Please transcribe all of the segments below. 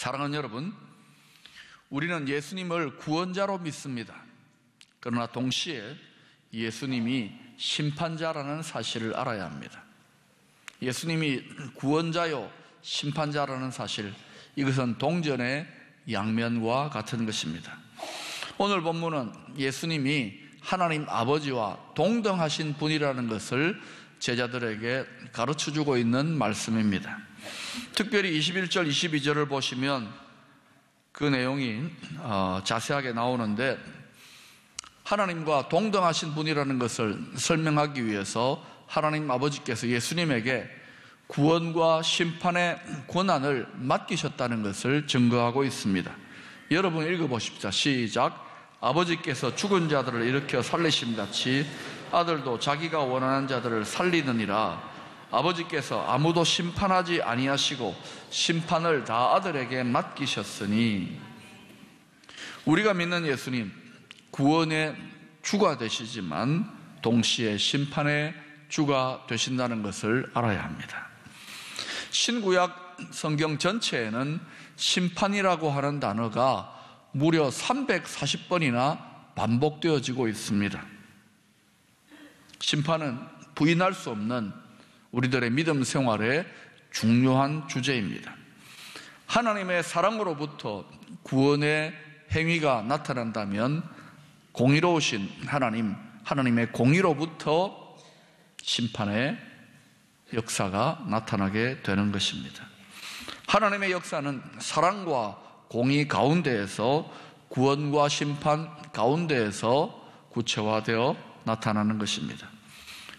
사랑하는 여러분, 우리는 예수님을 구원자로 믿습니다. 그러나 동시에 예수님이 심판자라는 사실을 알아야 합니다. 예수님이 구원자요 심판자라는 사실, 이것은 동전의 양면과 같은 것입니다. 오늘 본문은 예수님이 하나님 아버지와 동등하신 분이라는 것을 제자들에게 가르쳐주고 있는 말씀입니다. 특별히 21절, 22절을 보시면 그 내용이 자세하게 나오는데, 하나님과 동등하신 분이라는 것을 설명하기 위해서 하나님 아버지께서 예수님에게 구원과 심판의 권한을 맡기셨다는 것을 증거하고 있습니다. 여러분 읽어보십시오. 시작. 아버지께서 죽은 자들을 일으켜 살리심 같이 아들도 자기가 원하는 자들을 살리느니라. 아버지께서 아무도 심판하지 아니하시고 심판을 다 아들에게 맡기셨으니. 우리가 믿는 예수님, 구원의 주가 되시지만 동시에 심판의 주가 되신다는 것을 알아야 합니다. 신구약 성경 전체에는 심판이라고 하는 단어가 무려 340번이나 반복되어지고 있습니다. 심판은 부인할 수 없는 우리들의 믿음 생활의 중요한 주제입니다. 하나님의 사랑으로부터 구원의 행위가 나타난다면 공의로우신 하나님의 공의로부터 심판의 역사가 나타나게 되는 것입니다. 하나님의 역사는 사랑과 공의 가운데에서, 구원과 심판 가운데에서 구체화되어 나타나는 것입니다.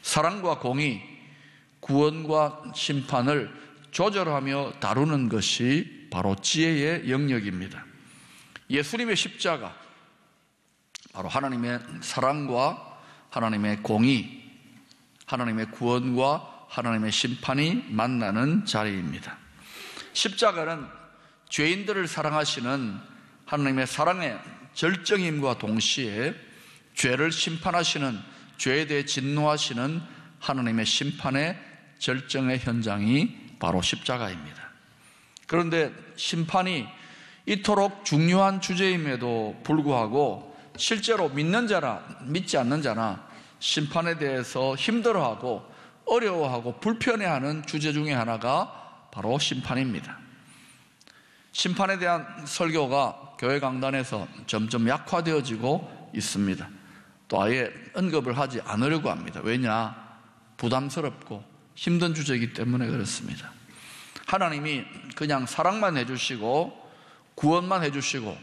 사랑과 공의, 구원과 심판을 조절하며 다루는 것이 바로 지혜의 영역입니다. 예수님의 십자가, 바로 하나님의 사랑과 하나님의 공의, 하나님의 구원과 하나님의 심판이 만나는 자리입니다. 십자가는 죄인들을 사랑하시는 하나님의 사랑의 절정임과 동시에 죄를 심판하시는, 죄에 대해 진노하시는 하나님의 심판의 절정의 현장이 바로 십자가입니다. 그런데 심판이 이토록 중요한 주제임에도 불구하고 실제로 믿는 자나 믿지 않는 자나 심판에 대해서 힘들어하고 어려워하고 불편해하는 주제 중에 하나가 바로 심판입니다. 심판에 대한 설교가 교회 강단에서 점점 약화되어지고 있습니다. 또 아예 언급을 하지 않으려고 합니다. 왜냐? 부담스럽고 힘든 주제이기 때문에 그렇습니다. 하나님이 그냥 사랑만 해주시고 구원만 해주시고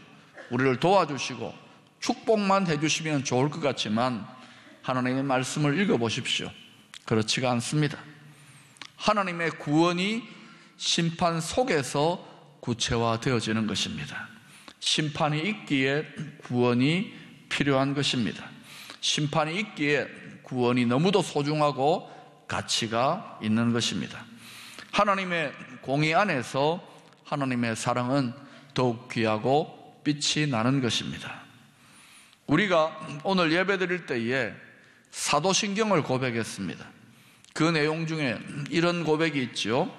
우리를 도와주시고 축복만 해주시면 좋을 것 같지만 하나님의 말씀을 읽어보십시오. 그렇지가 않습니다. 하나님의 구원이 심판 속에서 구체화되어지는 것입니다. 심판이 있기에 구원이 필요한 것입니다. 심판이 있기에 구원이 너무도 소중하고 가치가 있는 것입니다. 하나님의 공의 안에서 하나님의 사랑은 더욱 귀하고 빛이 나는 것입니다. 우리가 오늘 예배드릴 때에 사도신경을 고백했습니다. 그 내용 중에 이런 고백이 있죠.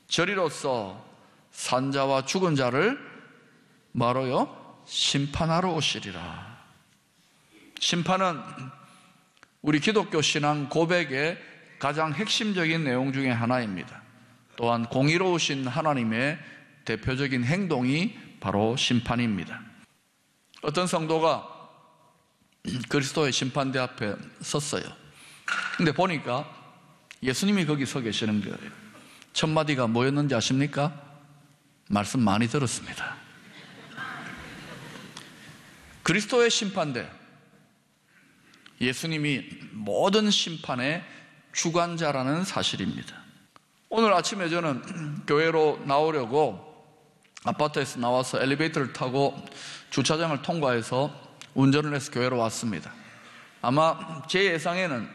저리로서 산자와 죽은 자를 뭐로요? 심판하러 오시리라. 심판은 우리 기독교 신앙 고백의 가장 핵심적인 내용 중에 하나입니다. 또한 공의로우신 하나님의 대표적인 행동이 바로 심판입니다. 어떤 성도가 그리스도의 심판대 앞에 섰어요. 근데 보니까 예수님이 거기 서 계시는 거예요. 첫 마디가 뭐였는지 아십니까? 말씀 많이 들었습니다. 그리스도의 심판대, 예수님이 모든 심판의 주관자라는 사실입니다. 오늘 아침에 저는 교회로 나오려고 아파트에서 나와서 엘리베이터를 타고 주차장을 통과해서 운전을 해서 교회로 왔습니다. 아마 제 예상에는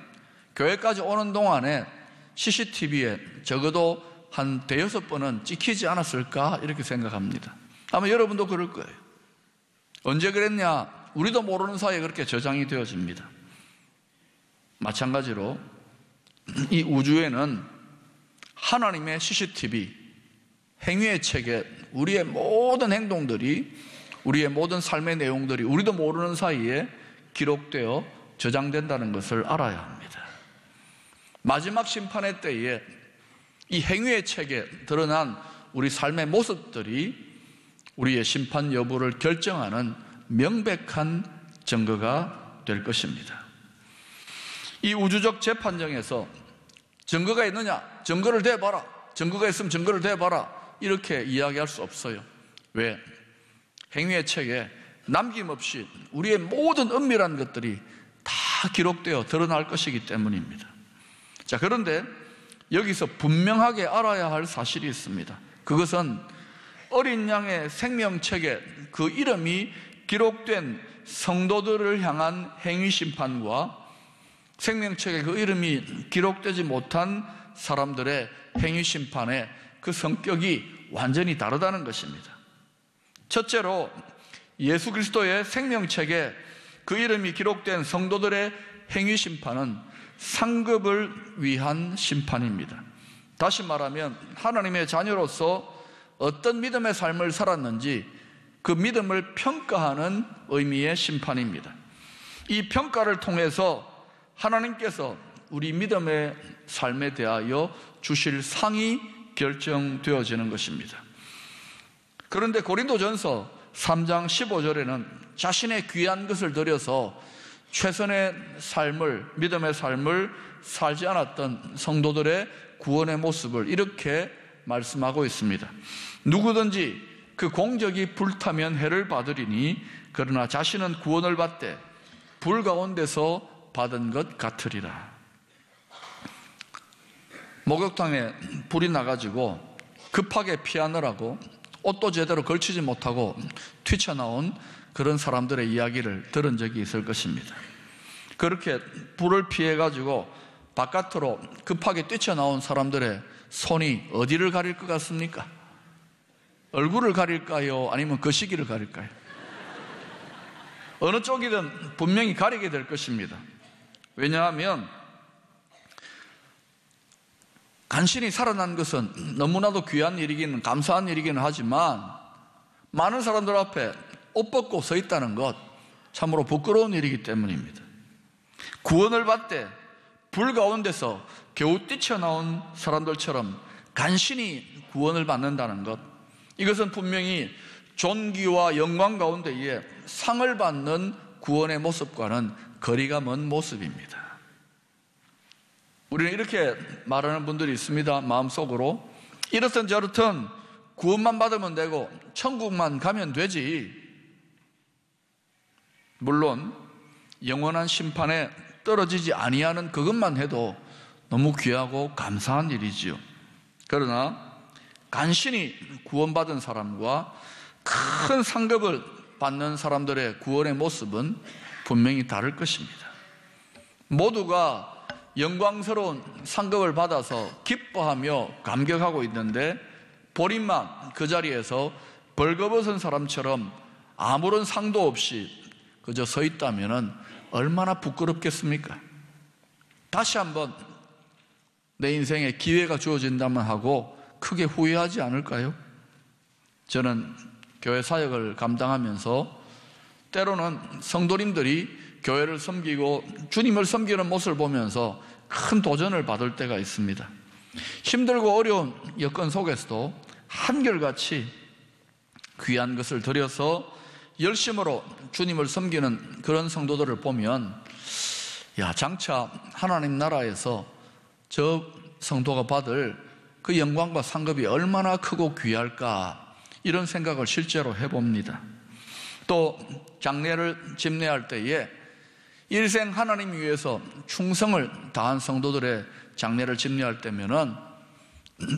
교회까지 오는 동안에 CCTV에 적어도 한 대여섯 번은 찍히지 않았을까 이렇게 생각합니다. 아마 여러분도 그럴 거예요. 언제 그랬냐? 우리도 모르는 사이에 그렇게 저장이 되어집니다. 마찬가지로 이 우주에는 하나님의 CCTV, 행위의 체계 우리의 모든 행동들이, 우리의 모든 삶의 내용들이 우리도 모르는 사이에 기록되어 저장된다는 것을 알아야 합니다. 마지막 심판의 때에 이 행위의 책에 드러난 우리 삶의 모습들이 우리의 심판 여부를 결정하는 명백한 증거가 될 것입니다. 이 우주적 재판정에서 증거가 있느냐? 증거를 대봐라. 증거가 있으면 증거를 대봐라. 이렇게 이야기할 수 없어요. 왜? 행위의 책에 남김없이 우리의 모든 은밀한 것들이 다 기록되어 드러날 것이기 때문입니다. 자, 그런데 여기서 분명하게 알아야 할 사실이 있습니다. 그것은 어린 양의 생명책에 그 이름이 기록된 성도들을 향한 행위 심판과 생명책에 그 이름이 기록되지 못한 사람들의 행위 심판의 그 성격이 완전히 다르다는 것입니다. 첫째로 예수 그리스도의 생명책에 그 이름이 기록된 성도들의 행위 심판은 상급을 위한 심판입니다. 다시 말하면 하나님의 자녀로서 어떤 믿음의 삶을 살았는지 그 믿음을 평가하는 의미의 심판입니다. 이 평가를 통해서 하나님께서 우리 믿음의 삶에 대하여 주실 상이 결정되어지는 것입니다. 그런데 고린도전서 3장 15절에는 자신의 귀한 것을 들여서 최선의 삶을, 믿음의 삶을 살지 않았던 성도들의 구원의 모습을 이렇게 말씀하고 있습니다. 누구든지 그 공적이 불타면 해를 받으리니 그러나 자신은 구원을 받되 불 가운데서 받은 것 같으리라. 목욕탕에 불이 나가지고 급하게 피하느라고 옷도 제대로 걸치지 못하고 튀쳐나온 그런 사람들의 이야기를 들은 적이 있을 것입니다. 그렇게 불을 피해가지고 바깥으로 급하게 뛰쳐나온 사람들의 손이 어디를 가릴 것 같습니까? 얼굴을 가릴까요? 아니면 그 시기를 가릴까요? 어느 쪽이든 분명히 가리게 될 것입니다. 왜냐하면 간신히 살아난 것은 너무나도 귀한 일이기는, 감사한 일이기는 하지만 많은 사람들 앞에 옷 벗고 서 있다는 것 참으로 부끄러운 일이기 때문입니다. 구원을 받되 불 가운데서 겨우 뛰쳐나온 사람들처럼 간신히 구원을 받는다는 것, 이것은 분명히 존귀와 영광 가운데에 상을 받는 구원의 모습과는 거리가 먼 모습입니다. 우리는 이렇게 말하는 분들이 있습니다. 마음속으로 이렇든 저렇든 구원만 받으면 되고 천국만 가면 되지. 물론 영원한 심판에 떨어지지 아니하는 그것만 해도 너무 귀하고 감사한 일이지요. 그러나 간신히 구원받은 사람과 큰 상급을 받는 사람들의 구원의 모습은 분명히 다를 것입니다. 모두가 영광스러운 상급을 받아서 기뻐하며 감격하고 있는데 본인만 그 자리에서 벌거벗은 사람처럼 아무런 상도 없이 그저 서 있다면 얼마나 부끄럽겠습니까? 다시 한번 내 인생에 기회가 주어진다면 하고 크게 후회하지 않을까요? 저는 교회 사역을 감당하면서 때로는 성도님들이 교회를 섬기고 주님을 섬기는 모습을 보면서 큰 도전을 받을 때가 있습니다. 힘들고 어려운 여건 속에서도 한결같이 귀한 것을 들여서 열심으로 주님을 섬기는 그런 성도들을 보면 장차 하나님 나라에서 저 성도가 받을 그 영광과 상급이 얼마나 크고 귀할까, 이런 생각을 실제로 해봅니다. 또 장례를 집례할 때에 일생 하나님 위해서 충성을 다한 성도들의 장례를 집례할 때면은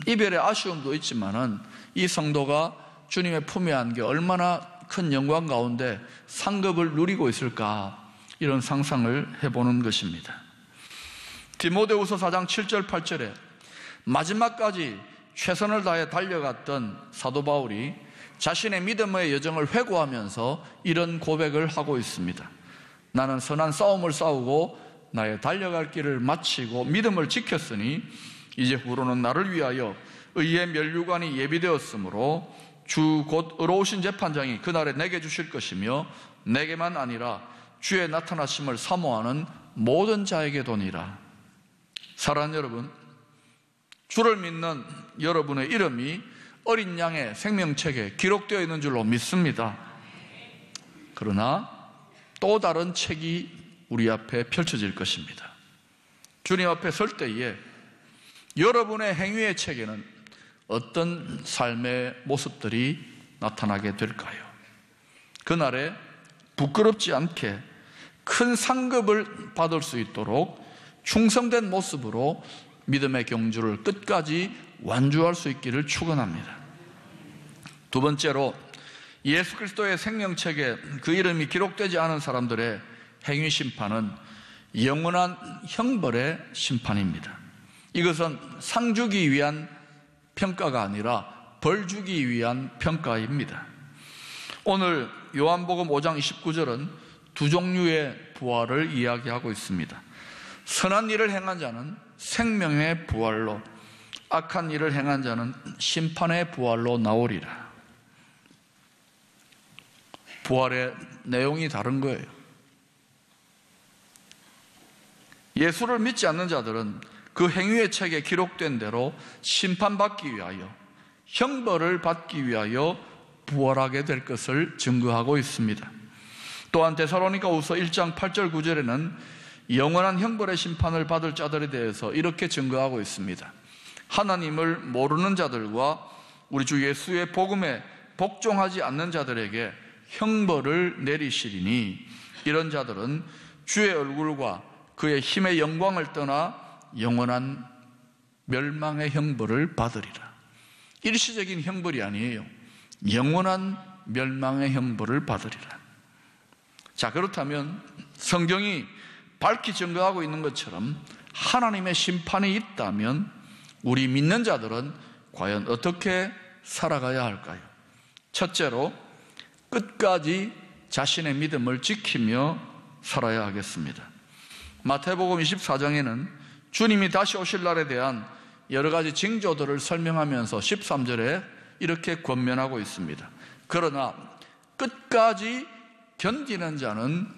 이별의 아쉬움도 있지만은 이 성도가 주님의 품에 안겨 얼마나 큰 영광 가운데 상급을 누리고 있을까, 이런 상상을 해보는 것입니다. 디모데후서 4장 7절 8절에 마지막까지 최선을 다해 달려갔던 사도 바울이 자신의 믿음의 여정을 회고하면서 이런 고백을 하고 있습니다. 나는 선한 싸움을 싸우고 나의 달려갈 길을 마치고 믿음을 지켰으니 이제 후로는 나를 위하여 의의 면류관이 예비되었으므로 주 곧 의로우신 재판장이 그날에 내게 주실 것이며 내게만 아니라 주의 나타나심을 사모하는 모든 자에게 도니라. 사랑하는 여러분, 주를 믿는 여러분의 이름이 어린 양의 생명책에 기록되어 있는 줄로 믿습니다. 그러나 또 다른 책이 우리 앞에 펼쳐질 것입니다. 주님 앞에 설 때에 여러분의 행위의 책에는 어떤 삶의 모습들이 나타나게 될까요? 그날에 부끄럽지 않게 큰 상급을 받을 수 있도록 충성된 모습으로 믿음의 경주를 끝까지 완주할 수 있기를 축원합니다. 두 번째로, 예수 그리스도의 생명책에 그 이름이 기록되지 않은 사람들의 행위 심판은 영원한 형벌의 심판입니다. 이것은 상 주기 위한 평가가 아니라 벌 주기 위한 평가입니다. 오늘 요한복음 5장 29절은 두 종류의 부활을 이야기하고 있습니다. 선한 일을 행한 자는 생명의 부활로, 악한 일을 행한 자는 심판의 부활로 나오리라. 부활의 내용이 다른 거예요. 예수를 믿지 않는 자들은 그 행위의 책에 기록된 대로 심판받기 위하여, 형벌을 받기 위하여 부활하게 될 것을 증거하고 있습니다. 또한 데살로니가후서 1장 8절 9절에는 영원한 형벌의 심판을 받을 자들에 대해서 이렇게 증거하고 있습니다. 하나님을 모르는 자들과 우리 주 예수의 복음에 복종하지 않는 자들에게 형벌을 내리시리니 이런 자들은 주의 얼굴과 그의 힘의 영광을 떠나 영원한 멸망의 형벌을 받으리라. 일시적인 형벌이 아니에요. 영원한 멸망의 형벌을 받으리라. 자, 그렇다면 성경이 밝히 증거하고 있는 것처럼 하나님의 심판이 있다면 우리 믿는 자들은 과연 어떻게 살아가야 할까요? 첫째로, 끝까지 자신의 믿음을 지키며 살아야 하겠습니다. 마태복음 24장에는 주님이 다시 오실 날에 대한 여러 가지 징조들을 설명하면서 13절에 이렇게 권면하고 있습니다. 그러나 끝까지 견디는 자는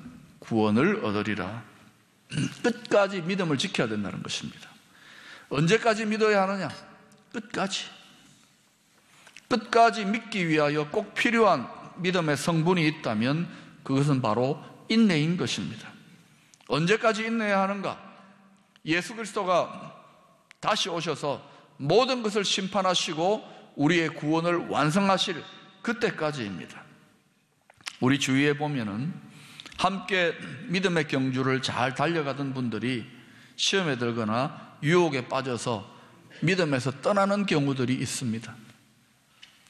구원을 얻으리라. 끝까지 믿음을 지켜야 된다는 것입니다. 언제까지 믿어야 하느냐? 끝까지. 끝까지 믿기 위하여 꼭 필요한 믿음의 성분이 있다면 그것은 바로 인내인 것입니다. 언제까지 인내해야 하는가? 예수 그리스도가 다시 오셔서 모든 것을 심판하시고 우리의 구원을 완성하실 그때까지입니다. 우리 주위에 보면은 함께 믿음의 경주를 잘 달려가던 분들이 시험에 들거나 유혹에 빠져서 믿음에서 떠나는 경우들이 있습니다.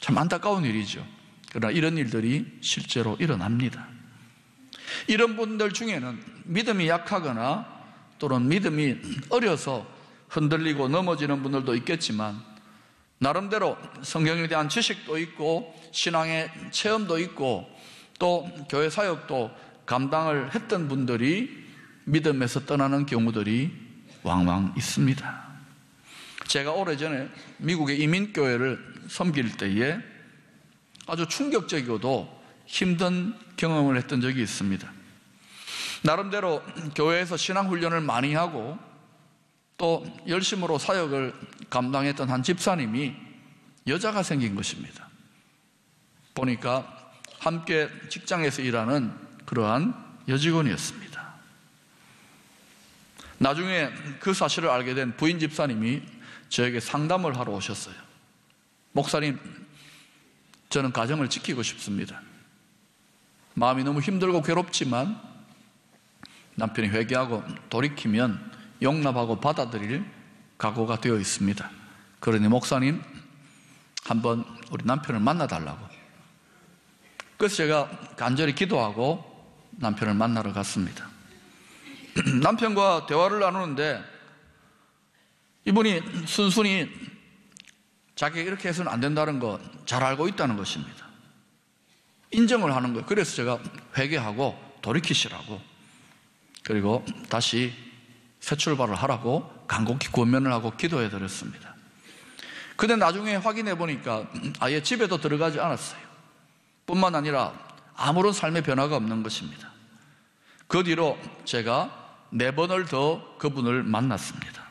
참 안타까운 일이죠. 그러나 이런 일들이 실제로 일어납니다. 이런 분들 중에는 믿음이 약하거나 또는 믿음이 어려서 흔들리고 넘어지는 분들도 있겠지만 나름대로 성경에 대한 지식도 있고 신앙의 체험도 있고 또 교회 사역도 감당을 했던 분들이 믿음에서 떠나는 경우들이 왕왕 있습니다. 제가 오래전에 미국의 이민교회를 섬길 때에 아주 충격적이고도 힘든 경험을 했던 적이 있습니다. 나름대로 교회에서 신앙훈련을 많이 하고 또 열심으로 사역을 감당했던 한 집사님이 여자가 생긴 것입니다. 보니까 함께 직장에서 일하는 그러한 여직원이었습니다. 나중에 그 사실을 알게 된 부인 집사님이 저에게 상담을 하러 오셨어요. 목사님, 저는 가정을 지키고 싶습니다. 마음이 너무 힘들고 괴롭지만 남편이 회개하고 돌이키면 용납하고 받아들일 각오가 되어 있습니다. 그러니 목사님, 한번 우리 남편을 만나달라고. 그래서 제가 간절히 기도하고 남편을 만나러 갔습니다. 남편과 대화를 나누는데 이분이 순순히 자기가 이렇게 해서는 안 된다는 거 잘 알고 있다는 것입니다. 인정을 하는 거예요. 그래서 제가 회개하고 돌이키시라고, 그리고 다시 새 출발을 하라고 간곡히 권면을 하고 기도해 드렸습니다. 근데 나중에 확인해 보니까 아예 집에도 들어가지 않았어요. 뿐만 아니라 아무런 삶의 변화가 없는 것입니다. 그 뒤로 제가 4번을 더 그분을 만났습니다.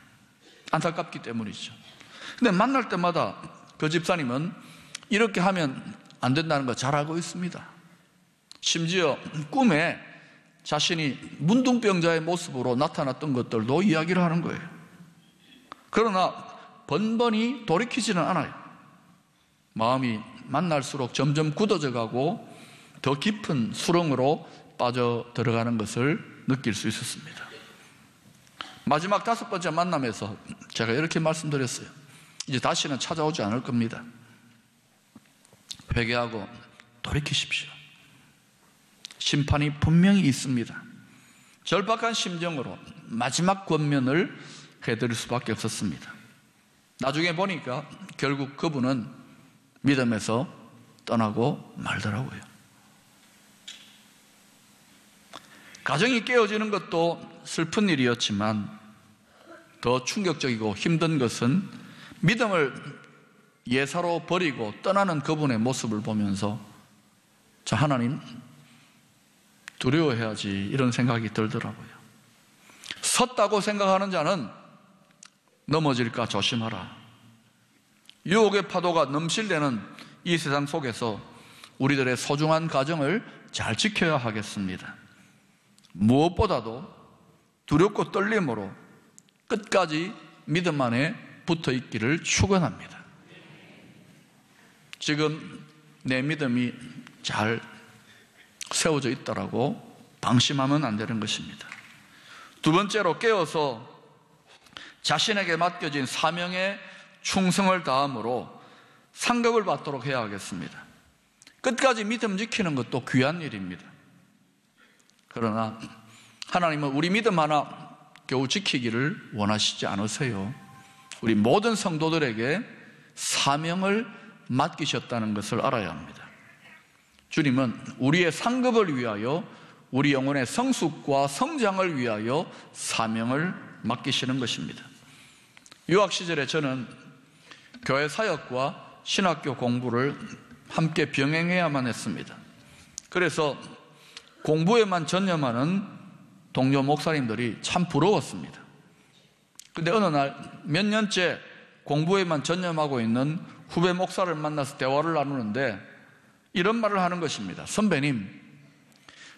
안타깝기 때문이죠. 근데 만날 때마다 그 집사님은 이렇게 하면 안 된다는 거 잘 알고 있습니다. 심지어 꿈에 자신이 문둥병자의 모습으로 나타났던 것들도 이야기를 하는 거예요. 그러나 번번이 돌이키지는 않아요. 마음이 만날수록 점점 굳어져 가고 더 깊은 수렁으로 빠져 들어가는 것을 느낄 수 있었습니다. 마지막 5번째 만남에서 제가 이렇게 말씀드렸어요. 이제 다시는 찾아오지 않을 겁니다. 회개하고 돌이키십시오. 심판이 분명히 있습니다. 절박한 심정으로 마지막 권면을 해드릴 수밖에 없었습니다. 나중에 보니까 결국 그분은 믿음에서 떠나고 말더라고요. 가정이 깨어지는 것도 슬픈 일이었지만 더 충격적이고 힘든 것은 믿음을 예사로 버리고 떠나는 그분의 모습을 보면서 자, 하나님 두려워해야지 이런 생각이 들더라고요. 섰다고 생각하는 자는 넘어질까 조심하라. 유혹의 파도가 넘실대는 이 세상 속에서 우리들의 소중한 가정을 잘 지켜야 하겠습니다. 무엇보다도 두렵고 떨림으로 끝까지 믿음 안에 붙어 있기를 축원합니다. 지금 내 믿음이 잘 세워져 있다라고 방심하면 안 되는 것입니다. 2번째로 깨어서 자신에게 맡겨진 사명에 충성을 다함으로 상급을 받도록 해야 하겠습니다. 끝까지 믿음 지키는 것도 귀한 일입니다. 그러나 하나님은 우리 믿음 하나 겨우 지키기를 원하시지 않으세요. 우리 모든 성도들에게 사명을 맡기셨다는 것을 알아야 합니다. 주님은 우리의 상급을 위하여 우리 영혼의 성숙과 성장을 위하여 사명을 맡기시는 것입니다. 유학 시절에 저는 교회 사역과 신학교 공부를 함께 병행해야만 했습니다. 그래서 공부에만 전념하는 동료 목사님들이 참 부러웠습니다. 근데 어느 날 몇 년째 공부에만 전념하고 있는 후배 목사를 만나서 대화를 나누는데 이런 말을 하는 것입니다. 선배님,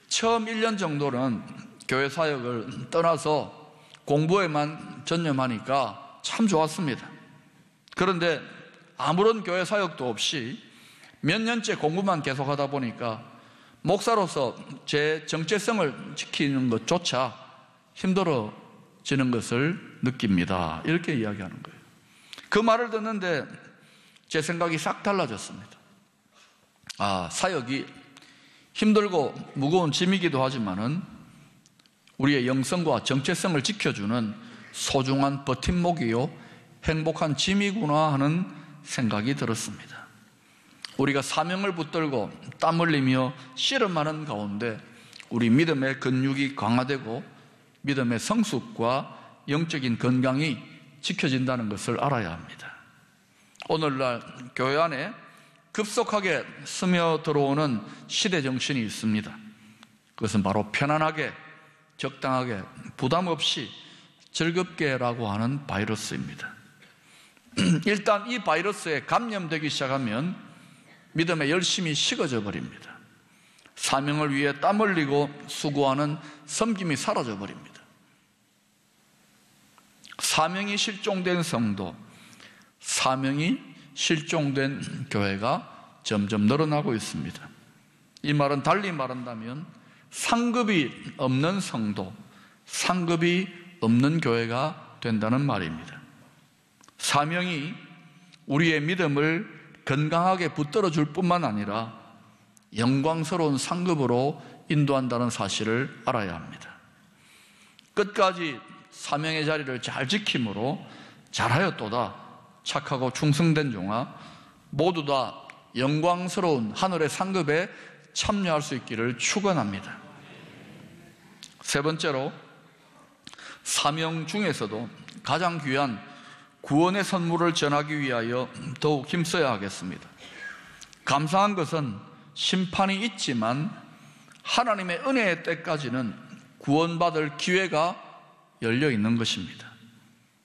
처음 1년 정도는 교회 사역을 떠나서 공부에만 전념하니까 참 좋았습니다. 그런데 아무런 교회 사역도 없이 몇 년째 공부만 계속하다 보니까 목사로서 제 정체성을 지키는 것조차 힘들어지는 것을 느낍니다. 이렇게 이야기하는 거예요. 그 말을 듣는데 제 생각이 싹 달라졌습니다. 사역이 힘들고 무거운 짐이기도 하지만은 우리의 영성과 정체성을 지켜주는 소중한 버팀목이요 행복한 짐이구나 하는 생각이 들었습니다. 우리가 사명을 붙들고 땀 흘리며 씨름하는 가운데 우리 믿음의 근육이 강화되고 믿음의 성숙과 영적인 건강이 지켜진다는 것을 알아야 합니다. 오늘날 교회 안에 급속하게 스며들어오는 시대 정신이 있습니다. 그것은 바로 편안하게, 적당하게, 부담 없이 즐겁게라고 하는 바이러스입니다. 일단 이 바이러스에 감염되기 시작하면 믿음의 열심이 식어져 버립니다. 사명을 위해 땀 흘리고 수고하는 섬김이 사라져 버립니다. 사명이 실종된 성도, 사명이 실종된 교회가 점점 늘어나고 있습니다. 이 말은 달리 말한다면 상급이 없는 성도, 상급이 없는 교회가 된다는 말입니다. 사명이 우리의 믿음을 건강하게 붙들어 줄 뿐만 아니라 영광스러운 상급으로 인도한다는 사실을 알아야 합니다. 끝까지 사명의 자리를 잘 지킴으로 잘하였도다 착하고 충성된 종아 모두 다 영광스러운 하늘의 상급에 참여할 수 있기를 축원합니다. 3번째로 사명 중에서도 가장 귀한 구원의 선물을 전하기 위하여 더욱 힘써야 하겠습니다. 감사한 것은 심판이 있지만 하나님의 은혜의 때까지는 구원받을 기회가 열려 있는 것입니다.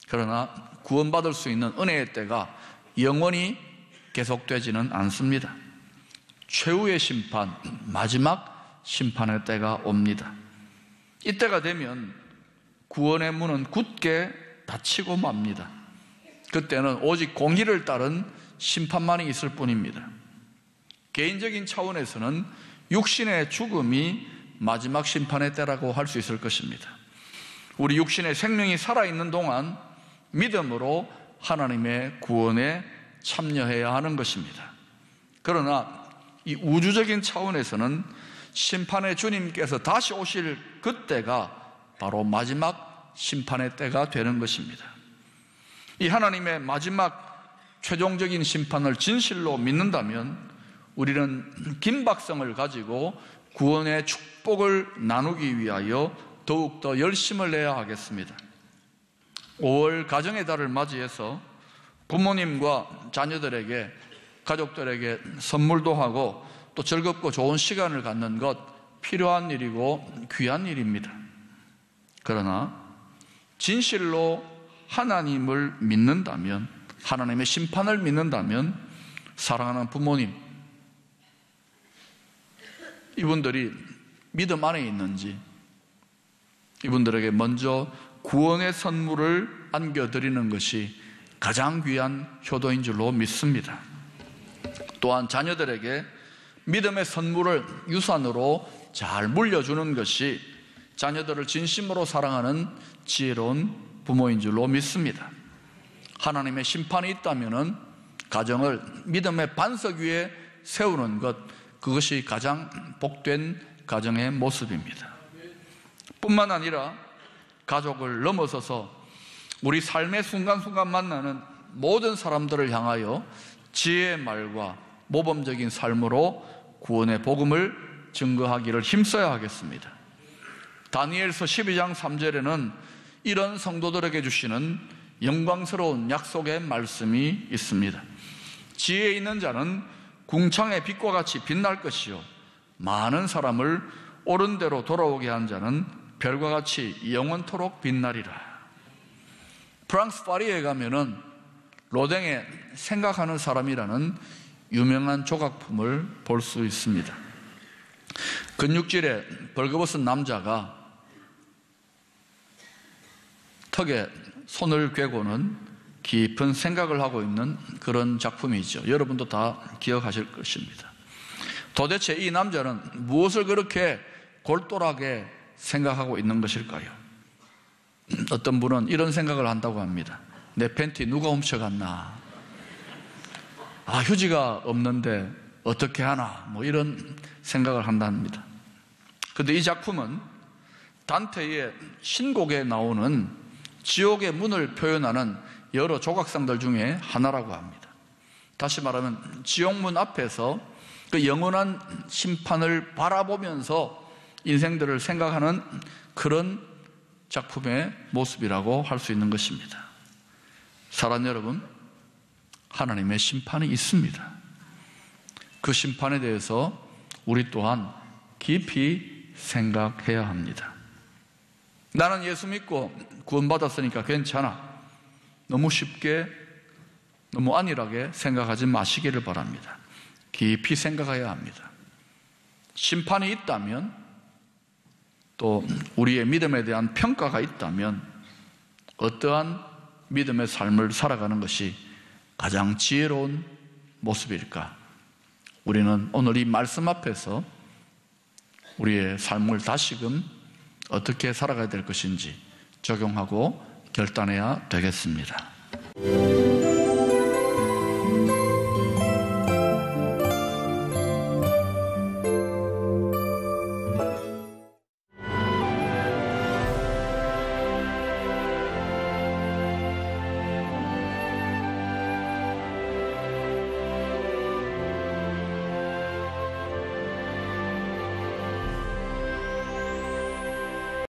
그러나 구원받을 수 있는 은혜의 때가 영원히 계속되지는 않습니다. 최후의 심판, 마지막 심판의 때가 옵니다. 이때가 되면 구원의 문은 굳게 닫히고 맙니다. 그때는 오직 공의를 따른 심판만이 있을 뿐입니다. 개인적인 차원에서는 육신의 죽음이 마지막 심판의 때라고 할 수 있을 것입니다. 우리 육신의 생명이 살아있는 동안 믿음으로 하나님의 구원에 참여해야 하는 것입니다. 그러나 이 우주적인 차원에서는 심판의 주님께서 다시 오실 그때가 바로 마지막 심판의 때가 되는 것입니다. 이 하나님의 마지막 최종적인 심판을 진실로 믿는다면 우리는 긴박성을 가지고 구원의 축복을 나누기 위하여 더욱더 열심을 내야 하겠습니다. 5월 가정의 달을 맞이해서 부모님과 자녀들에게, 가족들에게 선물도 하고 또 즐겁고 좋은 시간을 갖는 것 필요한 일이고 귀한 일입니다. 그러나 진실로 하나님을 믿는다면, 하나님의 심판을 믿는다면 사랑하는 부모님, 이분들이 믿음 안에 있는지 이분들에게 먼저 구원의 선물을 안겨드리는 것이 가장 귀한 효도인 줄로 믿습니다. 또한 자녀들에게 믿음의 선물을 유산으로 잘 물려주는 것이 자녀들을 진심으로 사랑하는 지혜로운 부모인 줄로 믿습니다. 하나님의 심판이 있다면 가정을 믿음의 반석 위에 세우는 것, 그것이 가장 복된 가정의 모습입니다. 뿐만 아니라 가족을 넘어서서 우리 삶의 순간순간 만나는 모든 사람들을 향하여 지혜의 말과 모범적인 삶으로 구원의 복음을 증거하기를 힘써야 하겠습니다. 다니엘서 12장 3절에는 이런 성도들에게 주시는 영광스러운 약속의 말씀이 있습니다. 지혜 있는 자는 궁창의 빛과 같이 빛날 것이요 많은 사람을 옳은 대로 돌아오게 한 자는 별과 같이 영원토록 빛나리라. 프랑스 파리에 가면은 로댕의 생각하는 사람이라는 유명한 조각품을 볼 수 있습니다. 근육질에 벌거벗은 남자가 턱에 손을 괴고는 깊은 생각을 하고 있는 그런 작품이죠. 여러분도 다 기억하실 것입니다. 도대체 이 남자는 무엇을 그렇게 골똘하게 생각하고 있는 것일까요? 어떤 분은 이런 생각을 한다고 합니다. 내 팬티 누가 훔쳐갔나? 휴지가 없는데 어떻게 하나? 뭐 이런 생각을 한답니다. 그런데 이 작품은 단테의 신곡에 나오는 지옥의 문을 표현하는 여러 조각상들 중에 하나라고 합니다. 다시 말하면 지옥문 앞에서 그 영원한 심판을 바라보면서 인생들을 생각하는 그런 작품의 모습이라고 할 수 있는 것입니다. 사랑하는 여러분, 하나님의 심판이 있습니다. 그 심판에 대해서 우리 또한 깊이 생각해야 합니다. 나는 예수 믿고 구원받았으니까 괜찮아, 너무 쉽게, 너무 안일하게 생각하지 마시기를 바랍니다. 깊이 생각해야 합니다. 심판이 있다면, 또 우리의 믿음에 대한 평가가 있다면 어떠한 믿음의 삶을 살아가는 것이 가장 지혜로운 모습일까? 우리는 오늘 이 말씀 앞에서 우리의 삶을 다시금 어떻게 살아가야 될 것인지 적용하고 결단해야 되겠습니다.